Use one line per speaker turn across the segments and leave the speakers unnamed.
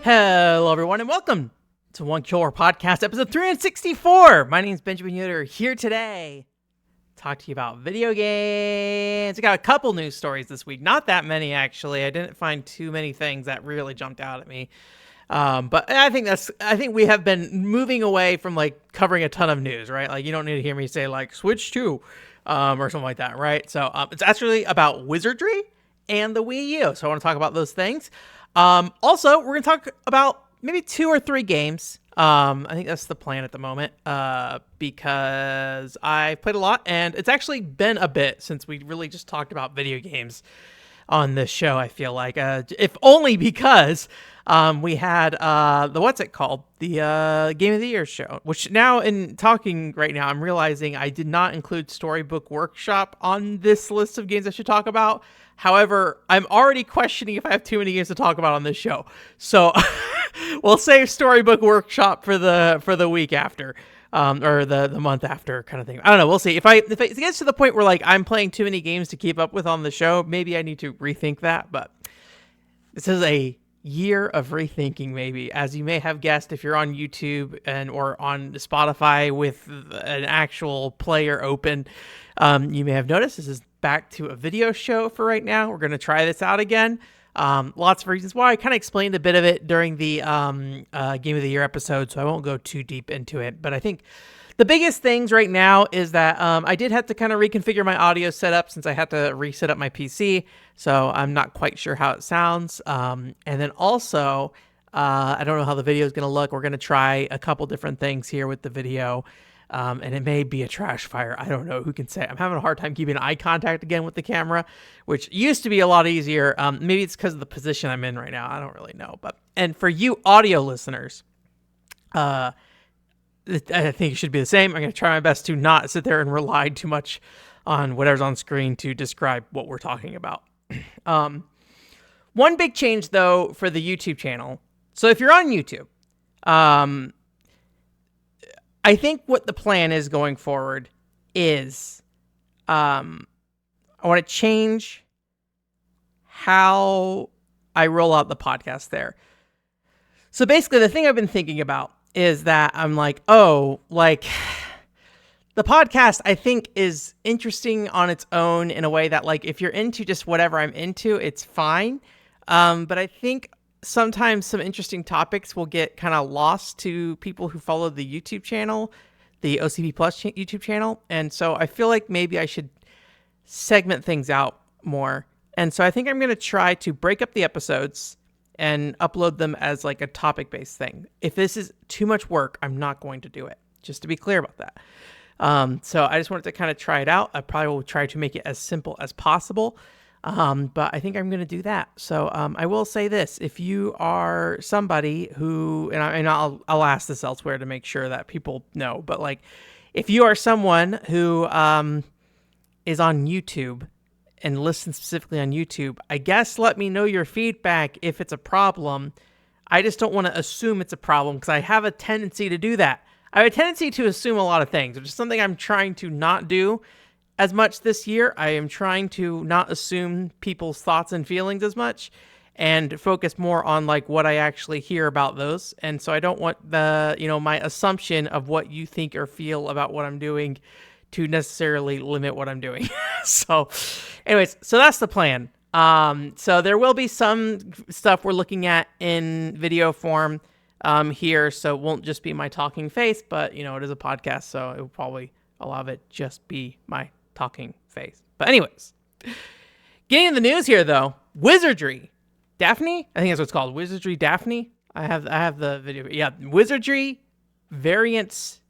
Hello, everyone, and welcome to One Killer Podcast, episode 364. My name is Benjamin Yoder, here today to talk to you about video games. I got a couple news stories this week. Not that many, actually. I didn't find too many things that really jumped out at me. But I think we have been moving away from like covering a ton of news, right? Like you don't need to hear me say like Switch 2 or something like that, right? So it's actually about Wizardry and the Wii U. So I want to talk about those things. Also, we're going to talk about maybe 2 or 3 games. I think that's the plan at the moment, because I played a lot and it's actually been a bit since we really just talked about video games on this show. I feel like, if only because, we had, the Game of the Year show, which now in talking right now, I'm realizing I did not include Storybook Workshop on this list of games I should talk about. However, I'm already questioning if I have too many games to talk about on this show. So we'll save Storybook Workshop for the week after, or the month after kind of thing. I don't know. We'll see. If it gets to the point where like I'm playing too many games to keep up with on the show, maybe I need to rethink that. But this is a year of rethinking, maybe, as you may have guessed if you're on YouTube or on Spotify with an actual player open. You may have noticed this is back to a video show for right now. We're going to try this out again. Lots of reasons why. I kind of explained a bit of it during the Game of the Year episode, so I won't go too deep into it. But I think the biggest things right now is that I did have to kind of reconfigure my audio setup since I had to reset up my PC, so I'm not quite sure how it sounds. And then also, I don't know how the video is going to look. We're going to try a couple different things here with the video. And it may be a trash fire. I don't know. Who can say? I'm having a hard time keeping eye contact again with the camera, which used to be a lot easier. Maybe it's because of the position I'm in right now. I don't really know. And for you audio listeners, I think it should be the same. I'm going to try my best to not sit there and rely too much on whatever's on screen to describe what we're talking about. One big change, though, for the YouTube channel. So if you're on YouTube, I think what the plan is going forward is I want to change how I roll out the podcast there. So basically, the thing I've been thinking about is that I'm like, the podcast, I think, is interesting on its own in a way that, like, if you're into just whatever I'm into, it's fine. But I think sometimes some interesting topics will get kind of lost to people who follow the YouTube channel, the OCP Plus YouTube channel. And so I feel like maybe I should segment things out more. And so I think I'm going to try to break up the episodes and upload them as like a topic-based thing. If this is too much work, I'm not going to do it, just to be clear about that. So I just wanted to kind of try it out. I probably will try to make it as simple as possible. But I think I'm going to do that. So I will say this: if you are somebody who, and I'll ask this elsewhere to make sure that people know, but like, if you are someone who is on YouTube and listens specifically on YouTube, I guess let me know your feedback if it's a problem. I just don't want to assume it's a problem because I have a tendency to do that. I have a tendency to assume a lot of things, which is something I'm trying to not do as much this year. I am trying to not assume people's thoughts and feelings as much and focus more on like what I actually hear about those. And so I don't want my assumption of what you think or feel about what I'm doing to necessarily limit what I'm doing. So anyways, so that's the plan. So there will be some stuff we're looking at in video form here. So it won't just be my talking face, but it is a podcast. So it will probably, a lot of it just be my talking face. But anyways, getting in the news here though, Wizardry Daphne, I think that's what it's called, Wizardry Daphne. I have the video. Yeah, Wizardry Variants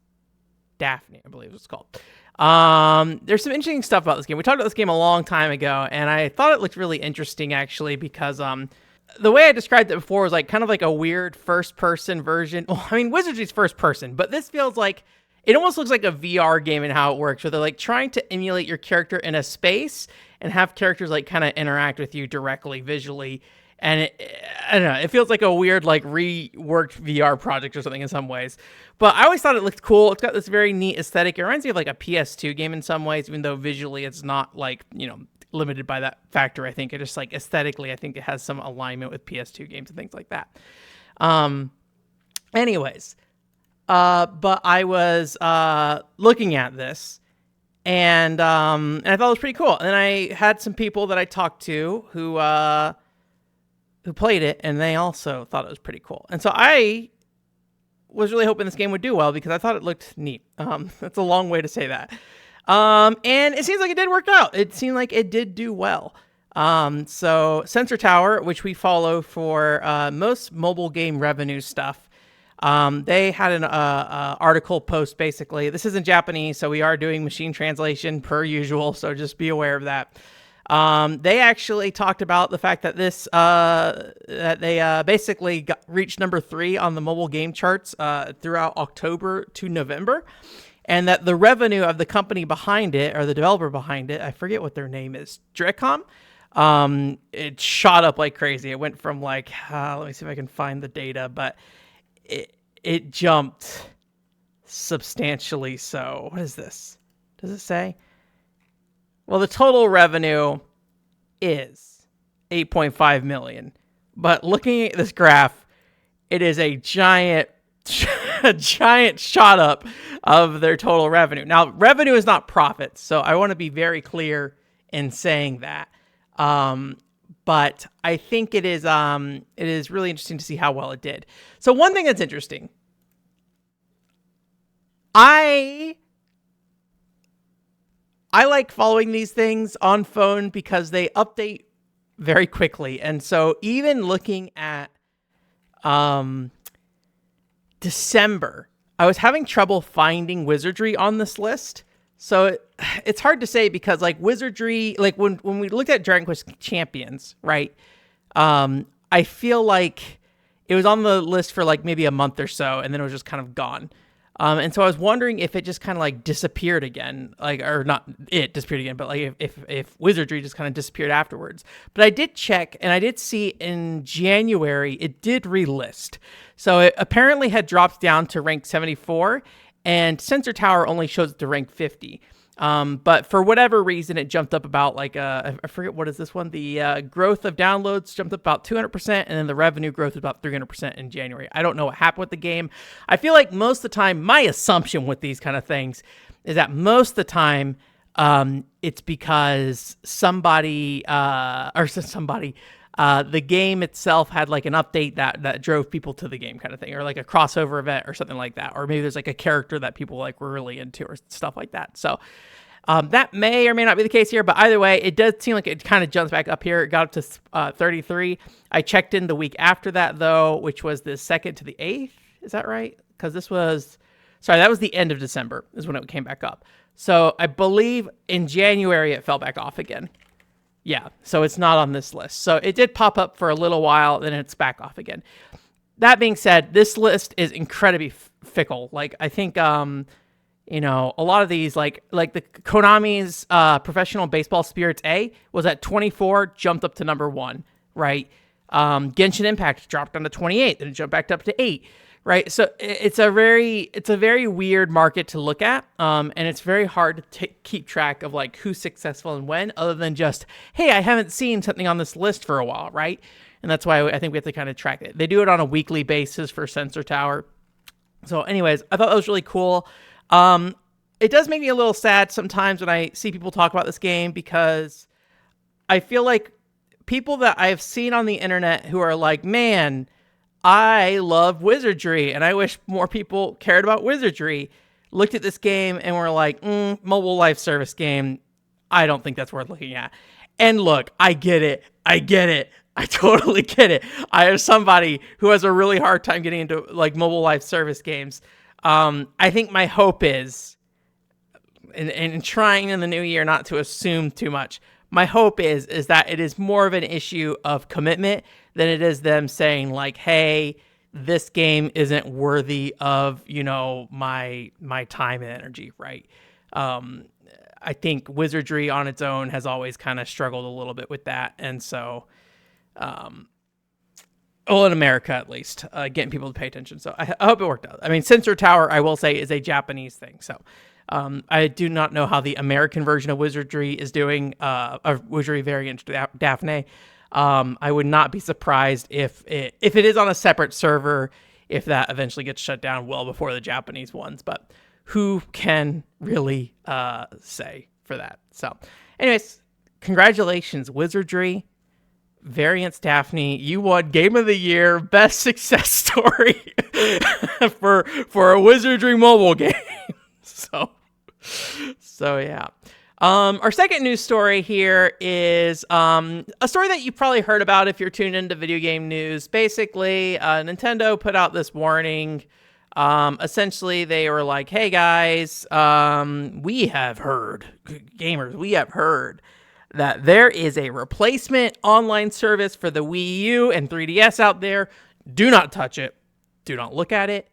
Daphne, I believe it's called. There's some interesting stuff about this game. We talked about this game a long time ago, and I thought it looked really interesting actually because the way I described it before was like kind of like a weird first-person version. Well, I mean, Wizardry's first person, but this feels like it almost looks like a VR game in how it works, where they're like trying to emulate your character in a space and have characters like kind of interact with you directly visually. And I don't know, it feels like a weird, like reworked VR project or something in some ways. But I always thought it looked cool. It's got this very neat aesthetic. It reminds me of like a PS2 game in some ways, even though visually it's not like, limited by that factor. I think it just like aesthetically, I think it has some alignment with PS2 games and things like that. Um, anyways, but I was looking at this, and I thought it was pretty cool. And then I had some people that I talked to who played it, and they also thought it was pretty cool. And so I was really hoping this game would do well because I thought it looked neat. That's a long way to say that. And it seems like it did work out. It seemed like it did do well. So Sensor Tower, which we follow for most mobile game revenue stuff, they had an article post basically. This is in Japanese, so we are doing machine translation per usual, so just be aware of that. They actually talked about the fact that that they basically reached number 3 on the mobile game charts throughout October to November, and that the revenue of the company behind it, or the developer behind it, I forget what their name is, Drecom, it shot up like crazy. It went from like, let me see if I can find the data, but it jumped substantially. So what is this? Does it say? Well, the total revenue is 8.5 million. But looking at this graph, it is a giant shot up of their total revenue. Now, revenue is not profits, so I want to be very clear in saying that. But I think it is really interesting to see how well it did. So one thing that's interesting, I like following these things on phone because they update very quickly. And so even looking at December, I was having trouble finding Wizardry on this list. So it's hard to say because like Wizardry, like when we looked at Dragon Quest Champions, right? I feel like it was on the list for like maybe a month or so, and then it was just kind of gone. And so I was wondering if it just kind of like disappeared again, like, or not it disappeared again, but like if Wizardry just kind of disappeared afterwards. But I did check, and I did see in January it did relist. So it apparently had dropped down to rank 74, and Sensor Tower only shows it to rank 50. But for whatever reason, it jumped up about like, I forget what is this one. The growth of downloads jumped up about 200%, and then the revenue growth was about 300% in January. I don't know what happened with the game. I feel like most of the time, my assumption with these kind of things is that most of the time, it's because the game itself had like an update that drove people to the game kind of thing, or like a crossover event or something like that. Or maybe there's like a character that people like were really into or stuff like that. So that may or may not be the case here, but either way, it does seem like it kind of jumps back up here. It got up to 33. I checked in the week after that though, which was the 2nd to the 8th. Is that right? Because that was the end of December is when it came back up. So I believe in January it fell back off again. Yeah, so it's not on this list. So it did pop up for a little while, then it's back off again. That being said, this list is incredibly fickle. Like, I think, a lot of these, like the Konami's Professional Baseball Spirits A was at 24, jumped up to number 1, right? Genshin Impact dropped down to 28, then it jumped back up to 8. Right, so it's a very weird market to look at, and it's very hard to keep track of like who's successful and when, other than just, hey, I haven't seen something on this list for a while, right? And that's why I think we have to kind of track it. They do it on a weekly basis for Sensor Tower. So anyways, I thought that was really cool. It does make me a little sad sometimes when I see people talk about this game, because I feel like people that I've seen on the internet who are like, man, I love Wizardry, and I wish more people cared about Wizardry, looked at this game and were like, mobile live service game, I don't think that's worth looking at. And look, I get it. I totally get it. I am somebody who has a really hard time getting into like mobile live service games. I think my hope is, and trying in the new year not to assume too much, my hope is that it is more of an issue of commitment than it is them saying like, hey, this game isn't worthy of, my time and energy, right? I think Wizardry on its own has always kind of struggled a little bit with that. And so, in America at least, getting people to pay attention. So I hope it worked out. I mean, Sensor Tower, I will say, is a Japanese thing. So I do not know how the American version of Wizardry is doing, of Wizardry Variants Daphne. I would not be surprised if it is on a separate server, if that eventually gets shut down well before the Japanese ones. But who can really say for that? So anyways, congratulations, Wizardry Variants Daphne. You won Game of the Year, Best Success Story for a Wizardry mobile game. So yeah. Our second news story here is a story that you probably heard about if you're tuned into video game news. Basically, Nintendo put out this warning. Essentially, they were like, hey guys, we have heard that there is a replacement online service for the Wii U and 3DS out there. Do not touch it. Do not look at it.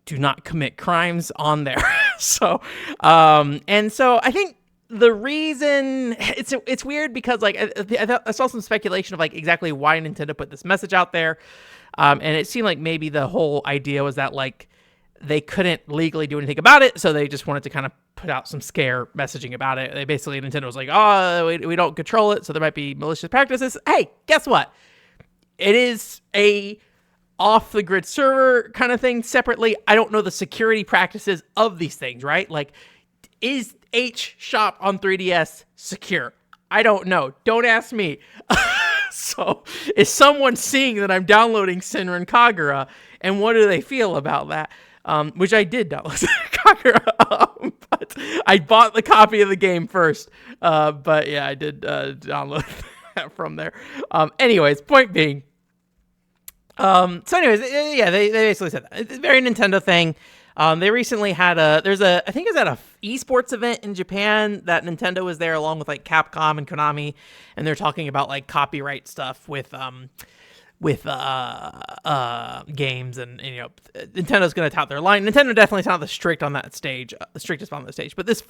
Do not commit crimes on there. So I think the reason it's weird because like I saw some speculation of like exactly why Nintendo put this message out there. And it seemed like maybe the whole idea was that like they couldn't legally do anything about it. So they just wanted to kind of put out some scare messaging about it. They basically, Nintendo was like, oh, we don't control it. So there might be malicious practices. Hey, guess what? It is a off the grid server kind of thing separately. I don't know the security practices of these things, right? Like, is H Shop on 3DS secure? I don't know. Don't ask me. So is someone seeing that I'm downloading Senran Kagura, and what do they feel about that? Which I did download Kagura, but I bought the copy of the game first. But yeah, I did download that from there. Anyways, point being, so anyways, yeah, they basically said that. It's a very Nintendo thing. They recently had I think it was at a esports event in Japan that Nintendo was there along with like Capcom and Konami, and they're talking about like copyright stuff with games, and you know, Nintendo's going to tout their line. Nintendo definitely not the strictest on that stage. But this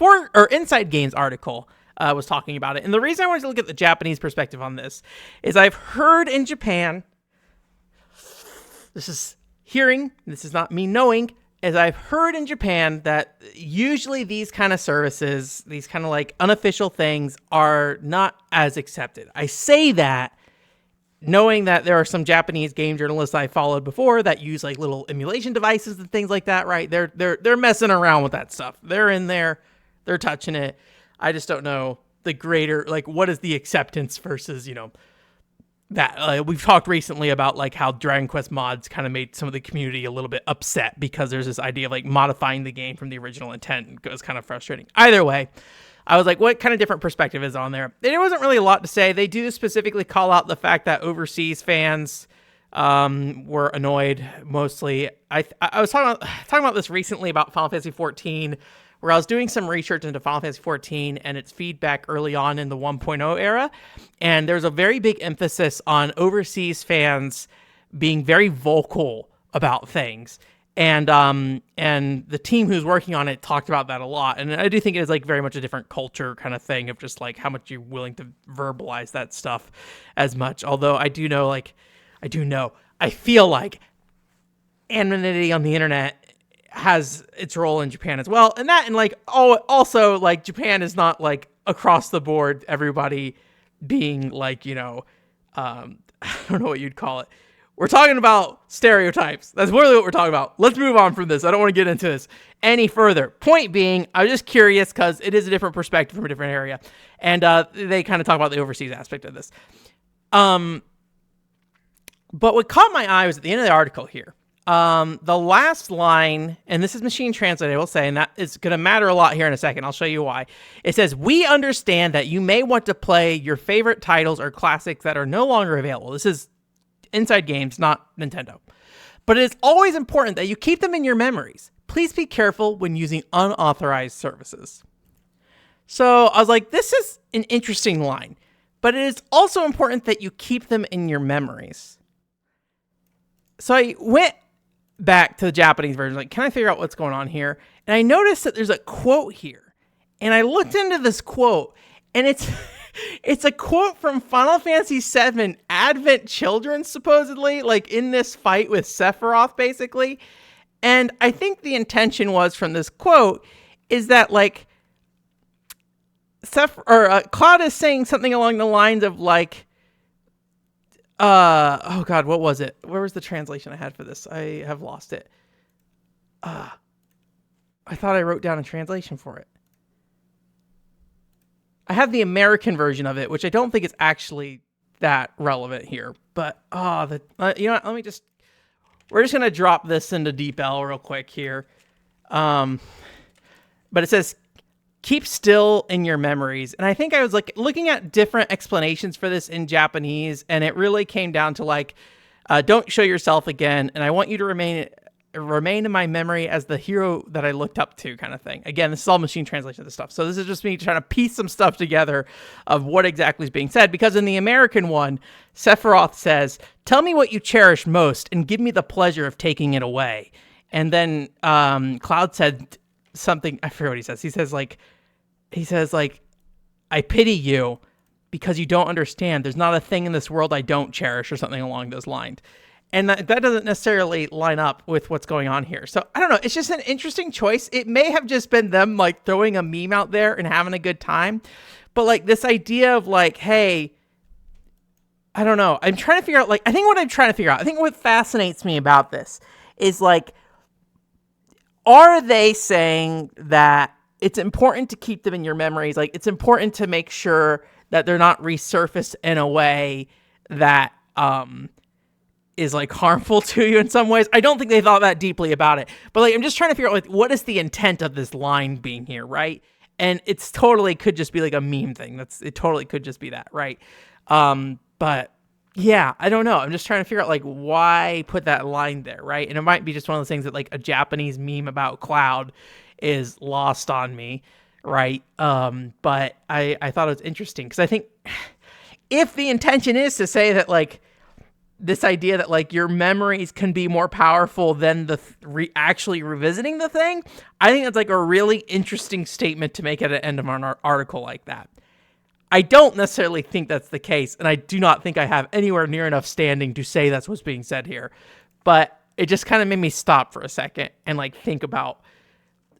Inside Games article was talking about it, and the reason I wanted to look at the Japanese perspective on this is I've heard in Japan. This is not me knowing, as I've heard in Japan that usually these kind of services, these kind of like unofficial things, are not as accepted. I say that knowing that there are some Japanese game journalists I followed before that use like little emulation devices and things like that, right? They're messing around with that stuff. They're in there, they're touching it. I just don't know the greater, like, what is the acceptance versus, you know, that we've talked recently about like how Dragon Quest mods kind of made some of the community a little bit upset because there's this idea of like modifying the game from the original intent. It was kind of frustrating. Either way, I was like, what kind of different perspective is on there? And it wasn't really a lot to say. They do specifically call out the fact that overseas fans were annoyed mostly. I was talking about this recently about Final Fantasy 14, where I was doing some research into Final Fantasy 14 and its feedback early on in the 1.0 era. And there's a very big emphasis on overseas fans being very vocal about things. And the team who's working on it talked about that a lot. And I do think it is like very much a different culture kind of thing of just like how much you're willing to verbalize that stuff as much. Although I feel like anonymity on the internet has its role in Japan as well. And like, also like Japan is not like across the board, everybody being like, you know, I don't know what you'd call it. We're talking about stereotypes. That's really what we're talking about. Let's move on from this. I don't want to get into this any further. Point being, I was just curious because it is a different perspective from a different area. And they kind of talk about the overseas aspect of this. But what caught my eye was at the end of the article here. The last line, and this is machine translated, I will say, and that is going to matter a lot here in a second. I'll show you why. It says, we understand that you may want to play your favorite titles or classics that are no longer available. This is Inside Games, not Nintendo. But it is always important that you keep them in your memories. Please be careful when using unauthorized services. So I was like, this is an interesting line, but it is also important that you keep them in your memories. So I went back to the Japanese version, like, can I figure out what's going on here? And I noticed that there's a quote here. And I looked into this quote, and it's a quote from Final Fantasy VII Advent Children, supposedly, like in this fight with Sephiroth, basically. And I think the intention was from this quote is that, like, Cloud is saying something along the lines of, like, Oh God, what was it? Where was the translation I had for this? I have lost it. I thought I wrote down a translation for it. I have the American version of it, which I don't think is actually that relevant here. But you know what? We're just gonna drop this into Deep L real quick here. But it says, keep still in your memories. And I think I was like looking at different explanations for this in Japanese, and it really came down to like, don't show yourself again, and I want you to remain in my memory as the hero that I looked up to, kind of thing. Again, this is all machine translation of this stuff. So this is just me trying to piece some stuff together of what exactly is being said. Because in the American one, Sephiroth says, tell me what you cherish most and give me the pleasure of taking it away. And then Cloud said something, I forget what he says. He says like, I pity you because you don't understand. There's not a thing in this world I don't cherish, or something along those lines. And that doesn't necessarily line up with what's going on here. So I don't know. It's just an interesting choice. It may have just been them like throwing a meme out there and having a good time. But like this idea of like, hey, I don't know. I'm trying to figure out, like, I think what fascinates me about this is like, are they saying that it's important to keep them in your memories? Like, it's important to make sure that they're not resurfaced in a way that, is like harmful to you in some ways. I don't think they thought that deeply about it, but like, I'm just trying to figure out like, what is the intent of this line being here, right? And it's totally could just be like a meme thing. It totally could just be that, right? But yeah, I don't know. I'm just trying to figure out like why put that line there, right? And it might be just one of those things that like a Japanese meme about Cloud is lost on me, right? But I thought it was interesting because I think if the intention is to say that like, this idea that like your memories can be more powerful than the actually revisiting the thing, I think that's like a really interesting statement to make at the end of an article like that. I don't necessarily think that's the case, and I do not think I have anywhere near enough standing to say that's what's being said here. But it just kind of made me stop for a second and like think about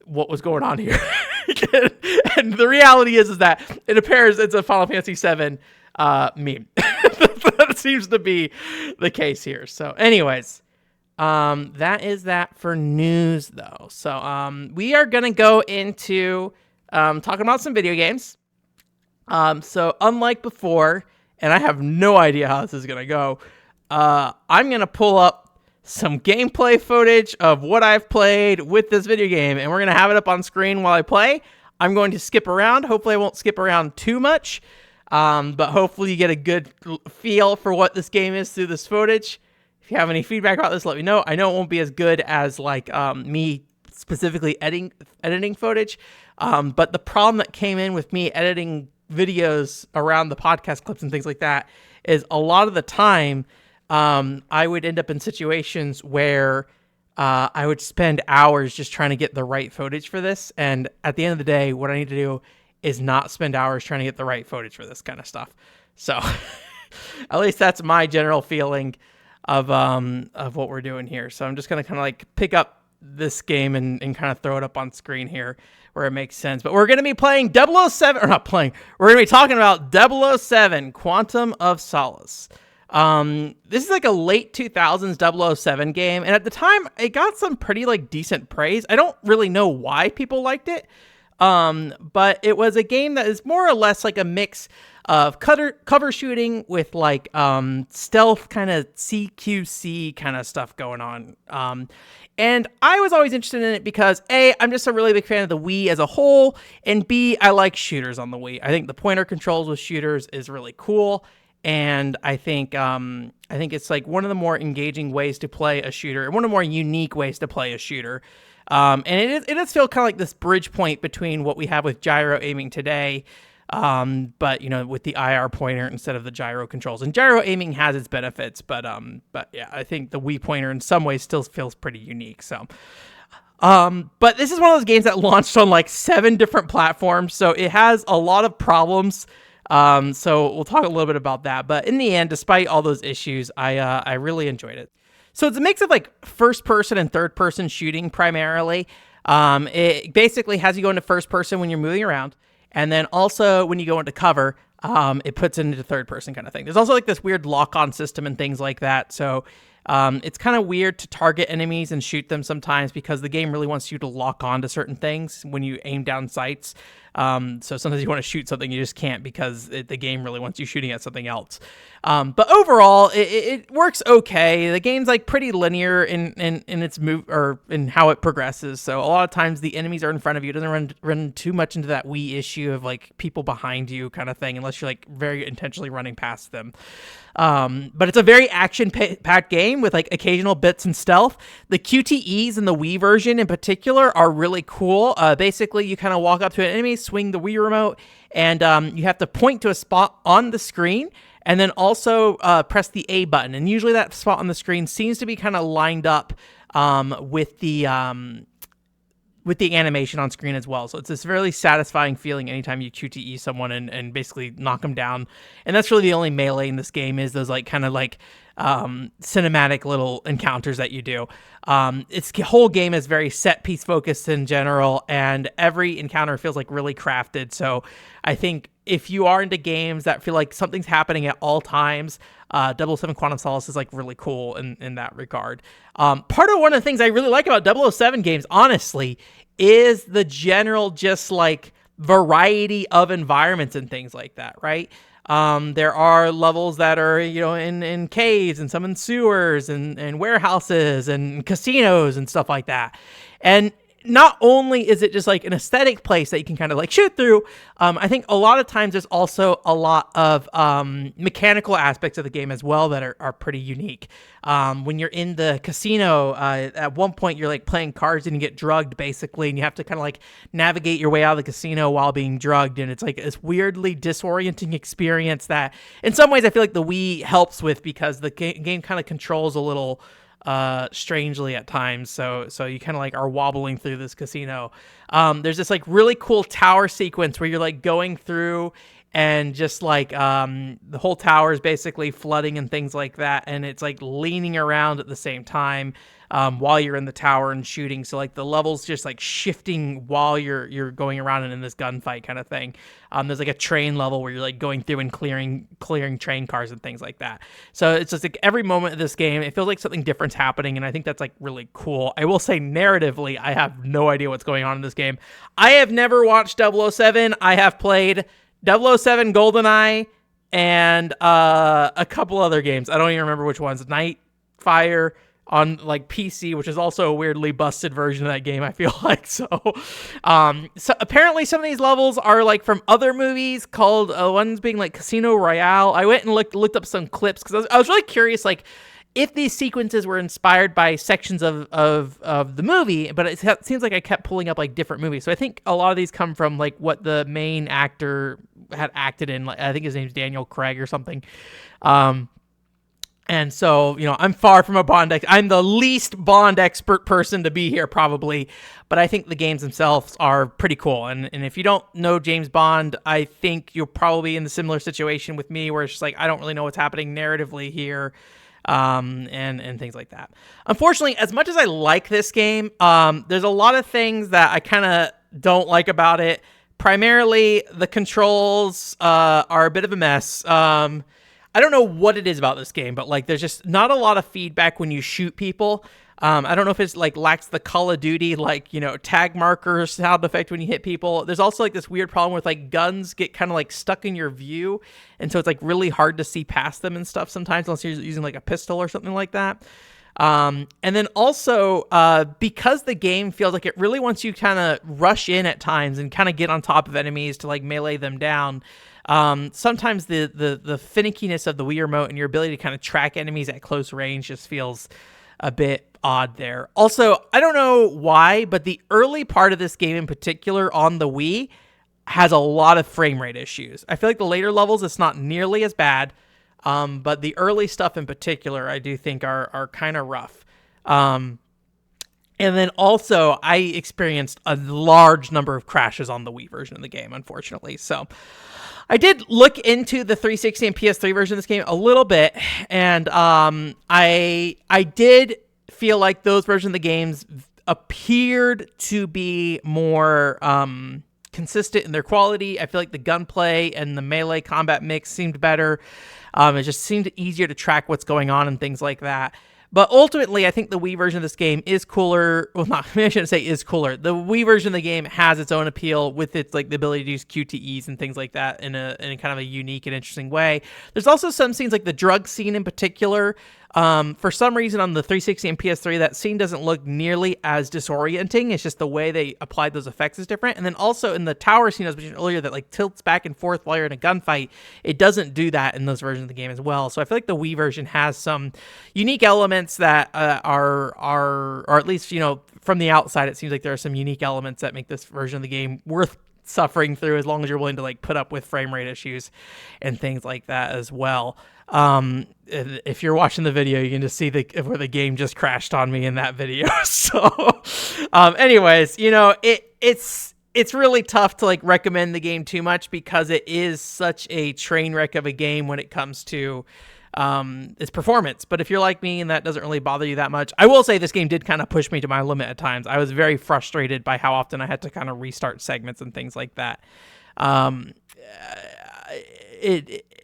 what was going on here. And the reality is that it appears it's a Final Fantasy VII meme. That seems to be the case here. So anyways, that is that for news though. So we are going to go into talking about some video games. So unlike before, and I have no idea how this is going to go, I'm going to pull up some gameplay footage of what I've played with this video game, and we're going to have it up on screen while I play. I'm going to skip around. Hopefully I won't skip around too much. But hopefully you get a good feel for what this game is through this footage. If you have any feedback about this, let me know. I know it won't be as good as like me specifically editing footage. But the problem that came in with me editing videos around the podcast clips and things like that is a lot of the time I would end up in situations where I would spend hours just trying to get the right footage for this. And at the end of the day, what I need to do is not spend hours trying to get the right footage for this kind of stuff. So at least that's my general feeling of what we're doing here. So I'm just going to kind of like pick up this game and kind of throw it up on screen here where it makes sense. But we're going to be playing 007, or not playing, we're going to be talking about 007 Quantum of Solace. This is like a late 2000s 007 game. And at the time it got some pretty like decent praise. I don't really know why people liked it. But it was a game that is more or less like a mix of cover shooting with like stealth kind of CQC kind of stuff going on. And I was always interested in it because A, I'm just a really big fan of the Wii as a whole, and B, I like shooters on the Wii. I think the pointer controls with shooters is really cool, and I think it's like one of the more engaging ways to play a shooter, and one of the more unique ways to play a shooter. And it does feel kind of like this bridge point between what we have with gyro aiming today, but you know, with the IR pointer instead of the gyro controls. And gyro aiming has its benefits, but yeah, I think the Wii pointer in some ways still feels pretty unique. So, but this is one of those games that launched on like 7 different platforms, so it has a lot of problems. So we'll talk a little bit about that. But in the end, despite all those issues, I really enjoyed it. So it's a mix of like first person and third person shooting primarily. It basically has you go into first person when you're moving around. And then also when you go into cover, it puts it into third person kind of thing. There's also like this weird lock-on system and things like that. So it's kind of weird to target enemies and shoot them sometimes because the game really wants you to lock on to certain things when you aim down sights. So sometimes you want to shoot something, you just can't because the game really wants you shooting at something else. But overall, it works okay. The game's like pretty linear in its move or in how it progresses. So a lot of times the enemies are in front of you. It doesn't run too much into that Wii issue of like people behind you kind of thing, unless you're like very intentionally running past them. But it's a very action-packed game with like occasional bits and stealth. The QTEs in the Wii version in particular are really cool. Basically, you kind of walk up to an enemy, swing the Wii remote, and you have to point to a spot on the screen and then also press the A button. And usually that spot on the screen seems to be kind of lined up with the animation on screen as well. So it's this really satisfying feeling anytime you QTE someone and basically knock them down. And that's really the only melee in this game, is those like kind of like cinematic little encounters that you do. Its whole game is very set piece focused in general, and every encounter feels like really crafted. So I think if you are into games that feel like something's happening at all times, 007 Quantum of Solace is like really cool in that regard. Part of one of the things I really like about 007 games, honestly, is the general just like variety of environments and things like that, right? There are levels that are, in caves, and some in sewers and warehouses and casinos and stuff like that. And not only is it just like an aesthetic place that you can kind of like shoot through, I think a lot of times there's also a lot of mechanical aspects of the game as well that are pretty unique. When you're in the casino, at one point you're like playing cards and you get drugged basically, and you have to kind of like navigate your way out of the casino while being drugged. And it's like this weirdly disorienting experience that in some ways I feel like the Wii helps with, because the game kind of controls a little strangely at times, so you kind of like are wobbling through this casino. There's this like really cool tower sequence where you're like going through and just like the whole tower is basically flooding and things like that, and it's like leaning around at the same time while you're in the tower and shooting. So like the level's just like shifting while you're going around and in this gunfight kind of thing. There's like a train level where you're like going through and clearing train cars and things like that. So it's just like every moment of this game, it feels like something different's happening, and I think that's like really cool. I will say narratively, I have no idea what's going on in this game. I have never watched 007. I have played 007 GoldenEye and a couple other games. I don't even remember which ones. Nightfire on like PC, which is also a weirdly busted version of that game, I feel like. So apparently some of these levels are like from other movies, called ones being like Casino Royale. I went and looked up some clips because I was really curious, like if these sequences were inspired by sections of the movie, but it seems like I kept pulling up like different movies. So I think a lot of these come from like what the main actor had acted in. Like I think his name's Daniel Craig or something. And so, I'm far from a Bond expert. I'm the least Bond expert person to be here probably, but I think the games themselves are pretty cool. And if you don't know James Bond, I think you're probably in the similar situation with me, where it's just like, I don't really know what's happening narratively here. And things like that. Unfortunately, as much as I like this game, there's a lot of things that I kind of don't like about it. Primarily, the controls are a bit of a mess. I don't know what it is about this game, but like there's just not a lot of feedback when you shoot people. I don't know if it's like lacks the Call of Duty like tag marker sound effect when you hit people. There's also like this weird problem with like guns get kind of like stuck in your view, and so it's like really hard to see past them and stuff sometimes, unless you're using like a pistol or something like that. And then also because the game feels like it really wants you kind of rush in at times and kind of get on top of enemies to like melee them down. Sometimes the finickiness of the Wii remote and your ability to kind of track enemies at close range just feels a bit odd there. Also, I don't know why, but the early part of this game in particular on the Wii has a lot of frame rate issues. I feel like the later levels, it's not nearly as bad, but the early stuff in particular, I do think are kind of rough. And then also, I experienced a large number of crashes on the Wii version of the game, unfortunately. So I did look into the 360 and PS3 version of this game a little bit, and I did feel like those versions of the games appeared to be more consistent in their quality. I feel like the gunplay and the melee combat mix seemed better. It just seemed easier to track what's going on and things like that. But ultimately, I think the Wii version of this game is cooler. Well, not, I shouldn't say is cooler. The Wii version of the game has its own appeal with its like the ability to use QTEs and things like that in a kind of a unique and interesting way. There's also some scenes like the drug scene in particular. For some reason on the 360 and PS3, that scene doesn't look nearly as disorienting. It's just the way they applied those effects is different. And then also in the tower scene I was mentioning earlier that like tilts back and forth while you're in a gunfight, it doesn't do that in those versions of the game as well. So I feel like the Wii version has some unique elements that are or at least, you know, from the outside, it seems like there are some unique elements that make this version of the game worth suffering through as long as you're willing to like put up with frame rate issues and things like that as well. If you're watching the video, you can just see where the game just crashed on me in that video. So, anyways, you know, it's really tough to like recommend the game too much because it is such a train wreck of a game when it comes to its performance. But if you're like me and that doesn't really bother you that much, I will say this game did kind of push me to my limit at times. I was very frustrated by how often I had to kind of restart segments and things like that.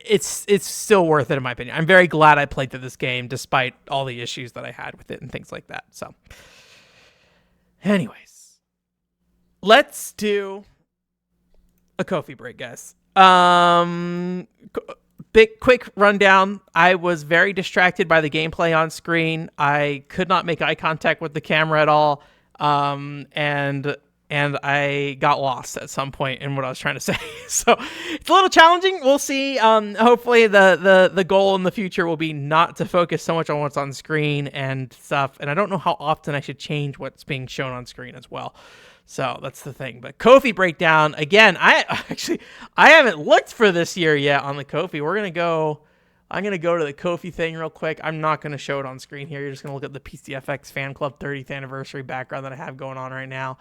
It's still worth it in my opinion. I'm very glad I played through this game despite all the issues that I had with it and things like that. So anyways, let's do a Ko-fi break, guys. Big quick rundown. I was very distracted by the gameplay on screen. I could not make eye contact with the camera at all. And I got lost at some point in what I was trying to say. So it's a little challenging. We'll see. Hopefully the goal in the future will be not to focus so much on what's on screen and stuff. And I don't know how often I should change what's being shown on screen as well. So that's the thing. But Ko-fi breakdown, again, I haven't looked for this year yet on the Ko-fi. I'm going to go to the Ko-fi thing real quick. I'm not going to show it on screen here. You're just going to look at the PCFX Fan Club 30th anniversary background that I have going on right now.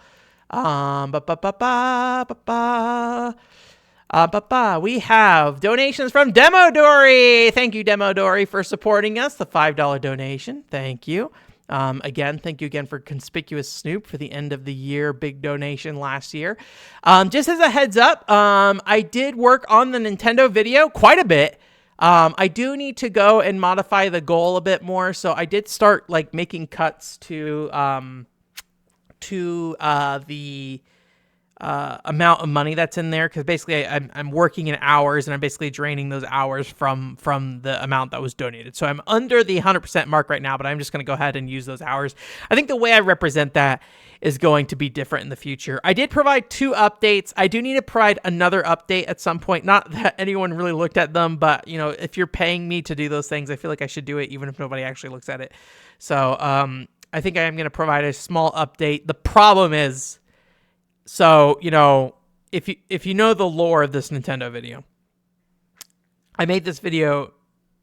We have donations from Demo Dory. Thank you, Demo Dory, for supporting us. The $5 donation. Thank you. Thank you again for Conspicuous Snoop for the end of the year big donation last year. Just as a heads up, I did work on the Nintendo video quite a bit. I do need to go and modify the goal a bit more. So I did start like making cuts to the amount of money that's in there, because basically I'm working in hours and I'm basically draining those hours from the amount that was donated. So I'm under the 100% mark right now, but I'm just going to go ahead and use those hours. I think the way I represent that is going to be different in the future. I did provide 2 updates. I do need to provide another update at some point. Not that anyone really looked at them, but you know, if you're paying me to do those things, I feel like I should do it even if nobody actually looks at it. So I think I am going to provide a small update. The problem is, so, you know, if you know the lore of this Nintendo video, I made this video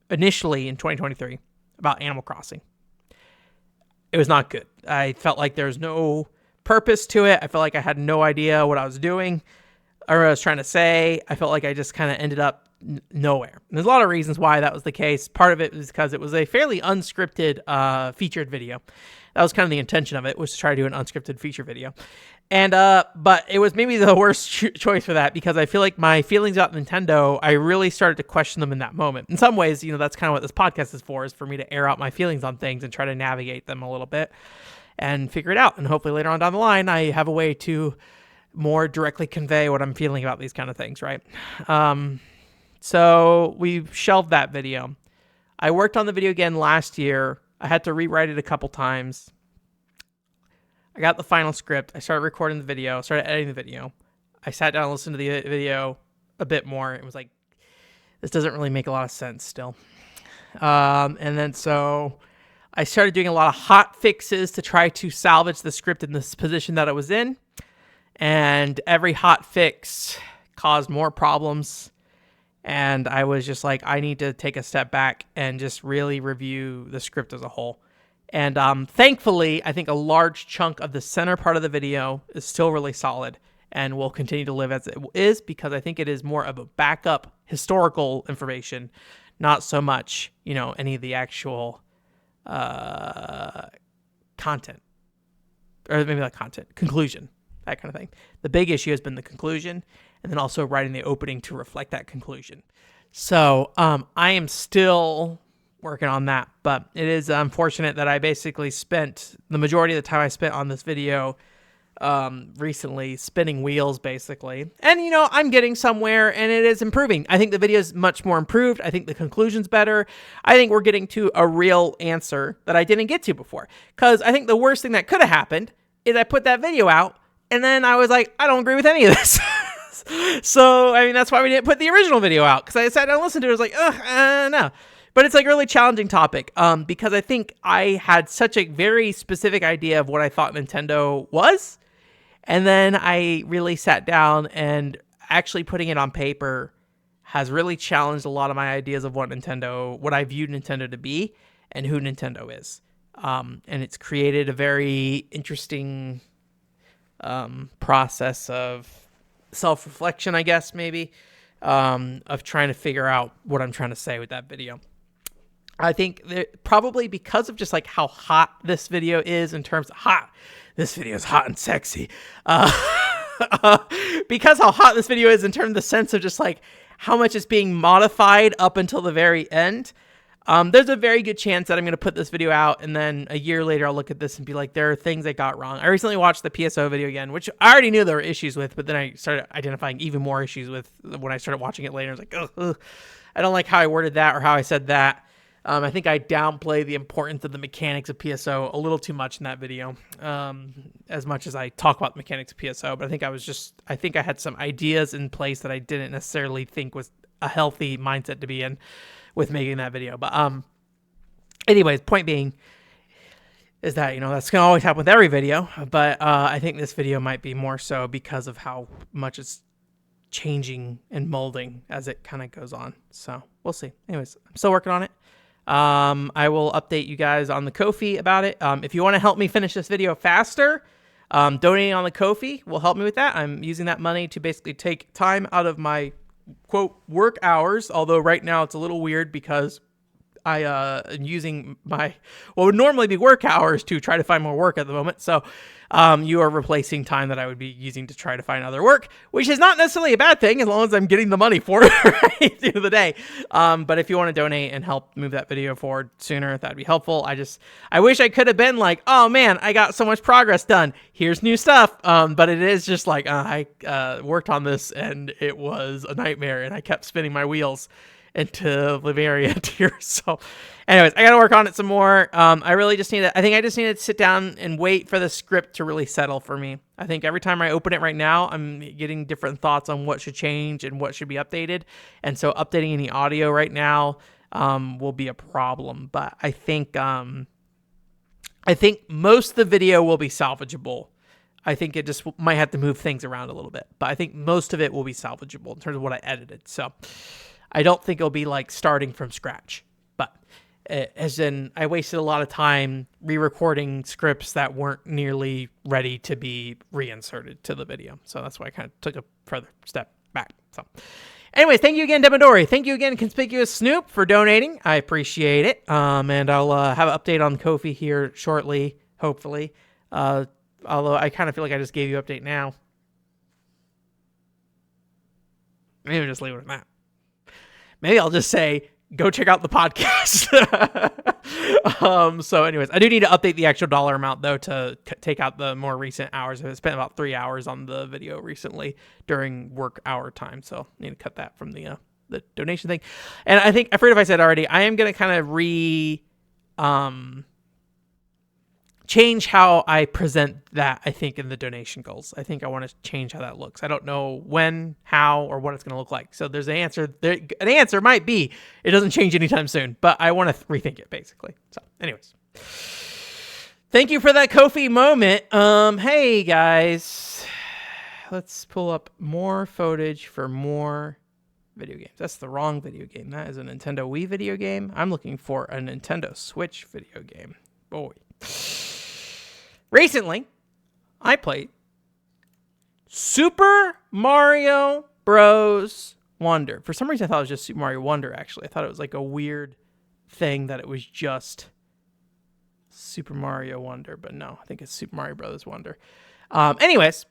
initially in 2023 about Animal Crossing. It was not good. I felt like there was no purpose to it. I felt like I had no idea what I was doing or what I was trying to say. I felt like I just kind of ended up nowhere. And there's a lot of reasons why that was the case. Part of it was because it was a fairly unscripted featured video. That was kind of the intention of it, was to try to do an unscripted feature video. And but it was maybe the worst choice for that, because I feel like my feelings about Nintendo, I really started to question them in that moment. In some ways, you know, that's kind of what this podcast is for me to air out my feelings on things and try to navigate them a little bit and figure it out. And hopefully later on down the line, I have a way to more directly convey what I'm feeling about these kind of things, right? So we shelved that video. I worked on the video again last year. I had to rewrite it a couple times. I got the final script. I started recording the video, started editing the video. I sat down and listened to the video a bit more. It was like, this doesn't really make a lot of sense still. And then so I started doing a lot of hot fixes to try to salvage the script in this position that it was in. And every hot fix caused more problems. And I was just like, I need to take a step back and just really review the script as a whole. And thankfully, I think a large chunk of the center part of the video is still really solid and will continue to live as it is, because I think it is more of a backup historical information, not so much, you know, any of the actual content. Or maybe not content, conclusion. that kind of thing. The big issue has been the conclusion, and then also writing the opening to reflect that conclusion. So I am still working on that, but it is unfortunate that I basically spent the majority of the time I spent on this video recently spinning wheels, basically. And, you know, I'm getting somewhere, and it is improving. I think the video is much more improved. I think the conclusion's better. I think we're getting to a real answer that I didn't get to before. Because I think the worst thing that could have happened is I put that video out, and then I was like, I don't agree with any of this. So, I mean, that's why we didn't put the original video out. Because I sat down and listened to it. I was like, no. But it's like a really challenging topic because I think I had such a very specific idea of what I thought Nintendo was. And then I really sat down, and actually putting it on paper has really challenged a lot of my ideas of what I viewed Nintendo to be and who Nintendo is. And it's created a very interesting process of self-reflection, I guess, maybe, of trying to figure out what I'm trying to say with that video. I think that probably because of just like how hot this video is in terms of hot, this video is hot and sexy. Because how hot this video is in terms of the sense of just like how much is being modified up until the very end. There's a very good chance that I'm going to put this video out, and then a year later I'll look at this and be like, there are things I got wrong. I recently watched the PSO video again, which I already knew there were issues with, but then I started identifying even more issues with when I started watching it later. I was like, ugh, I don't like how I worded that or how I said that. I think I downplay the importance of the mechanics of PSO a little too much in that video, as much as I talk about the mechanics of PSO. But I think I had some ideas in place that I didn't necessarily think was a healthy mindset to be in with making that video. But anyways, point being is that, you know, that's going to always happen with every video. But I think this video might be more so because of how much it's changing and molding as it kind of goes on. So we'll see. Anyways, I'm still working on it. I will update you guys on the Ko-fi about it. If you want to help me finish this video faster, donating on the Ko-fi will help me with that. I'm using that money to basically take time out of my, quote, work hours, although right now it's a little weird because I am using my, what would normally be work hours to try to find more work at the moment. So you are replacing time that I would be using to try to find other work, which is not necessarily a bad thing as long as I'm getting the money for it right at the end of the day. But if you want to donate and help move that video forward sooner, that'd be helpful. I wish I could have been like, oh man, I got so much progress done. Here's new stuff. But it is just like, I worked on this and it was a nightmare and I kept spinning my wheels into Variant here. So anyways, I got to work on it some more. I think I just need to sit down and wait for the script to really settle for me. I think every time I open it right now, I'm getting different thoughts on what should change and what should be updated. And so updating any audio right now will be a problem. But I think most of the video will be salvageable. I think it just might have to move things around a little bit. But I think most of it will be salvageable in terms of what I edited. So I don't think it'll be like starting from scratch, but as in I wasted a lot of time re-recording scripts that weren't nearly ready to be reinserted to the video. So that's why I kind of took a further step back. So anyways, thank you again, Demodori. Thank you again, Conspicuous Snoop, for donating. I appreciate it. And I'll have an update on Ko-fi here shortly, hopefully. Although I kind of feel like I just gave you an update now. Maybe just leave it at that. Maybe I'll just say, go check out the podcast. So anyways, I do need to update the actual dollar amount, though, to take out the more recent hours. I spent about 3 hours on the video recently during work hour time. So I need to cut that from the donation thing. And I forget if I said already, I am going to kind of change how I present that, I think, in the donation goals. I think I want to change how that looks. I don't know when, how, or what it's going to look like. So there's an answer. An answer might be it doesn't change anytime soon, but I want to rethink it, basically. So anyways, thank you for that Ko-fi moment. Hey, guys. Let's pull up more footage for more video games. That's the wrong video game. That is a Nintendo Wii video game. I'm looking for a Nintendo Switch video game. Boy. Recently, I played Super Mario Bros. Wonder. For some reason, I thought it was just Super Mario Wonder, actually. I thought it was like a weird thing that it was just Super Mario Wonder, but no, I think it's Super Mario Bros. Wonder. Anyways,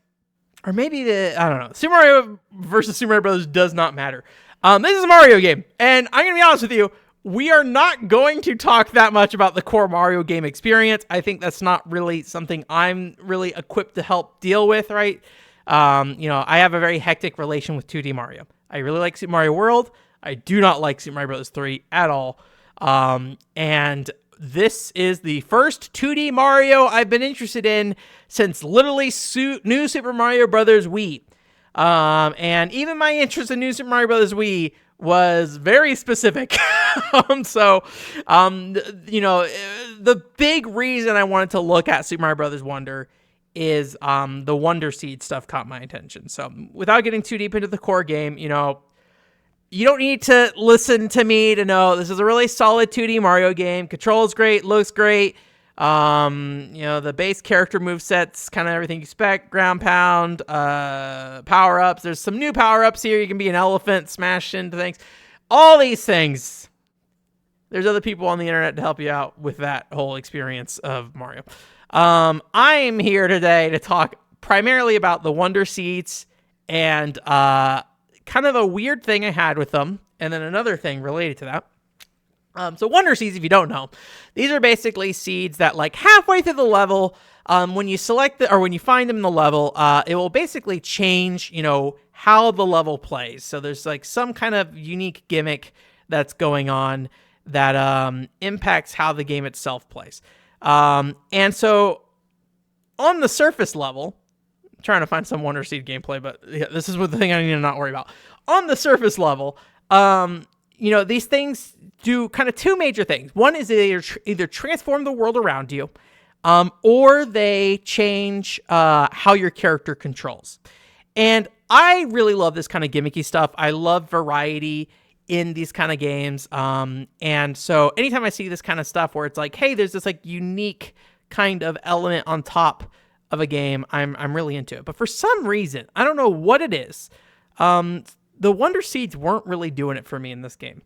or maybe I don't know. Super Mario versus Super Mario Brothers does not matter. This is a Mario game, and I'm going to be honest with you, we are not going to talk that much about the core Mario game experience. I think that's not really something I'm really equipped to help deal with, right? I have a very hectic relation with 2D Mario. I really like Super Mario World. I do not like Super Mario Bros. 3 at all. And this is the first 2D Mario I've been interested in since literally New Super Mario Bros. Wii. And even my interest in New Super Mario Bros. Wii was very specific. The big reason I wanted to look at Super Mario Bros. Wonder is the Wonder Seed stuff caught my attention. So without getting too deep into the core game, you don't need to listen to me to know this is a really solid 2D Mario game. Controls great, looks great. The base character movesets, kind of everything you expect. Ground pound, power-ups. There's some new power-ups here. You can be an elephant, smash into things. All these things. There's other people on the internet to help you out with that whole experience of Mario. I'm here today to talk primarily about the Wonder Seeds and kind of a weird thing I had with them, and then another thing related to that. So Wonder Seeds, if you don't know, these are basically seeds that like halfway through the level, when you select or when you find them in the level, it will basically change, how the level plays. So there's like some kind of unique gimmick that's going on that impacts how the game itself plays. And so on the surface level, I'm trying to find some Wonder Seed gameplay, but this is the thing I need to not worry about. On the surface level, these things do kind of two major things. One is they either transform the world around you, or they change how your character controls. And I really love this kind of gimmicky stuff. I love variety in these kind of games. And so anytime I see this kind of stuff where it's like, hey, there's this like unique kind of element on top of a game, I'm really into it. But for some reason, I don't know what it is, the Wonder Seeds weren't really doing it for me in this game.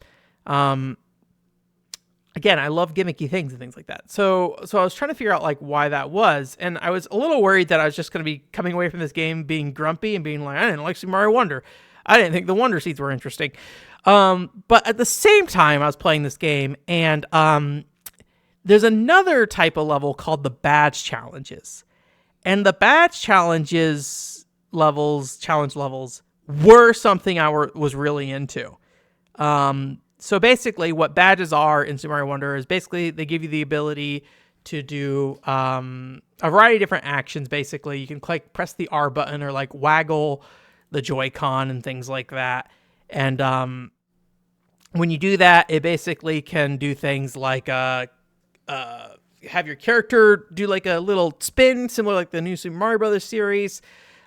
Again, I love gimmicky things and things like that. So I was trying to figure out like why that was, and I was a little worried that I was just going to be coming away from this game being grumpy and being like, I didn't like Super Mario Wonder. I didn't think the Wonder Seeds were interesting. But at the same time, I was playing this game, and there's another type of level called the badge challenges. And the badge challenge levels were something I was really into. So basically what badges are in Super Mario Wonder is basically they give you the ability to do a variety of different actions. Basically, you can press the R button or like waggle the Joy-Con and things like that. And when you do that, it basically can do things like have your character do like a little spin, similar like the new Super Mario Brothers series.